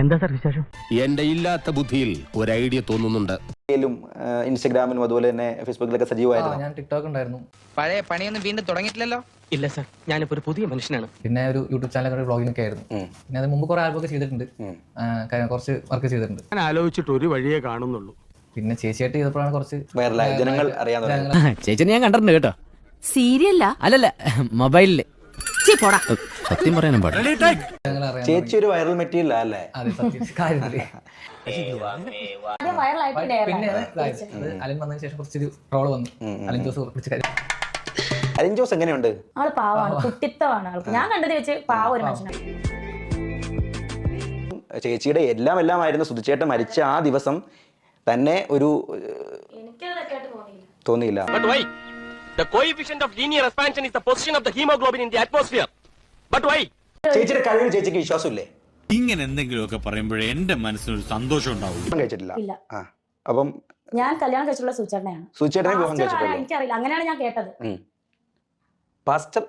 എന്താ സാർ വിശേഷം? എന്റെ ഇല്ലാത്ത ബുദ്ധിയിൽ ഒരു ഐഡിയ തോന്നുന്നുണ്ട്. ഇൻസ്റ്റഗ്രാമിലും അതുപോലെ തന്നെ ഫേസ്ബുക്കിലൊക്കെ സജീവമായിരുന്നു. ഞാൻ ടിക്ടോക്ക് ഉണ്ടായിരുന്നു. പഴയ പണിയൊന്നും വീണ്ടും തുടങ്ങിയിട്ടില്ലല്ലോ? ഇല്ല സാർ, ഞാനിപ്പോ ഒരു പുതിയ മനുഷ്യനാണ്. പിന്നെ ഒരു യൂട്യൂബ് ചാനൽ വ്ളോഗിംഗ് ഒക്കെ ആയിരുന്നു. പിന്നെ അത് മുമ്പ് കുറെ ആൽബം ഒക്കെ ചെയ്തിട്ടുണ്ട്, കുറച്ച് വർക്ക് ചെയ്തിട്ടുണ്ട്. ഞാൻ ആലോചിച്ചിട്ട് ഒരു വഴിയേ കാണുന്നുള്ളൂ. പിന്നെ ചേച്ചിയായിട്ട് ചെയ്തപ്പോഴാണ് കുറച്ച് വൈറലായി, ജനങ്ങൾ അറിയാൻ തുടങ്ങി. ചേച്ചിനെ ഞാൻ കണ്ടിട്ടുണ്ട് കേട്ടോ. സീരിയല്ല അല്ലല്ല, മൊബൈലില്. സത്യം പറയാനും പാടില്ല. ചേച്ചി ഒരു വൈറൽ മെറ്റീരിയൽ അല്ലേ? അതെ, സത്യം കാര്യത്തില്. പിന്നെ അലിൻ വന്നതിന് ശേഷം കുറച്ചൊരു റോള് വന്നു. അലിൻ ജോസ് കുറച്ച് കാര്യം. അലിൻ ജോസ് എങ്ങനെയുണ്ട്? ആള് പാവാണ്, കുട്ടിത്തമാണ് ആൾക്ക്. ഞാൻ കണ്ടത് വെച്ച് പാവ ഒരു മനുഷ്യനാണ്. ചേച്ചിയുടെ എല്ലാം ആയിരുന്നു. സുധിച്ചേട്ടൻ മരിച്ച ആ ദിവസം തന്നെ ഒരു തോന്നിയില്ല. The coefficient of linear expansion is the position of the hemoglobin in the atmosphere. But why? ചേച്ചിയുടെ കഴിവിൽ ചേച്ചിക്ക് വിശ്വാസമില്ലേ? ഇങ്ങനെ എന്തെങ്കിലുമൊക്കെ പറയുമ്പോഴേ എന്റെ മനസ്സിനൊരു സന്തോഷം ഉണ്ടാവും. കഴിച്ചിട്ടില്ല. ഇല്ല. അപ്പം ഞാൻ കല്യാണം കഴിച്ചുള്ള സുചേട്ടനെയാണ്. സുധിച്ചേട്ടനെ വിവാഹം കഴിച്ചിട്ടില്ല. എനിക്കറിയില്ല, അങ്ങനെയാണ് ഞാൻ കേട്ടത്. പാസ്റ്റർ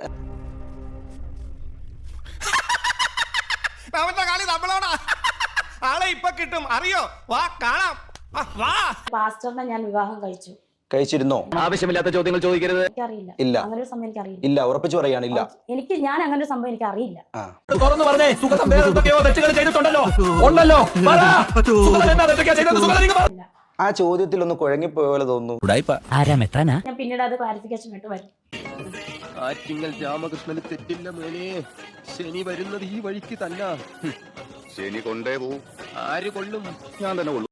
ആളെ ഇപ്പൊ കിട്ടും, അറിയോ? വാ കാണാം. പാസ്റ്ററിനെ ഞാൻ വിവാഹം കഴിച്ചിരുന്നോ? ആവശ്യമില്ലാത്ത ചോദ്യങ്ങൾ ചോദിക്കരുത്. എനിക്കറിയില്ല. ഇല്ല. അങ്ങനെ ഒരു സംഭവം എനിക്കറിയില്ല. ഇല്ല, ഉറപ്പിച്ചു പറയാണ്. ഇല്ല, ഞാൻ അങ്ങനെ ഒരു സംഭവം എനിക്ക് അറിയില്ല. തുറന്നു പറഞ്ഞേ, തെറ്റുകൾ ചെയ്തിട്ടുണ്ടല്ലോ. ഉണ്ടല്ലോ. ആ ചോദ്യത്തിൽ ഒന്ന് കുഴങ്ങിപ്പോയ പോലെ തോന്നുന്നു. ഞാൻ പിന്നീട് അത് ക്ലാരിഫിക്കേഷൻ ആയിട്ട് വരും. ആറ്റിങ്ങൽ രാമകൃഷ്ണന് തെറ്റില്ല മോനെ. ശനി വരുന്നത് ഈ വഴിക്ക് തന്നെ. ശനി കൊണ്ടേ പോവും. ആര് കൊള്ളും? ഞാൻ തന്നെ കൊള്ളും.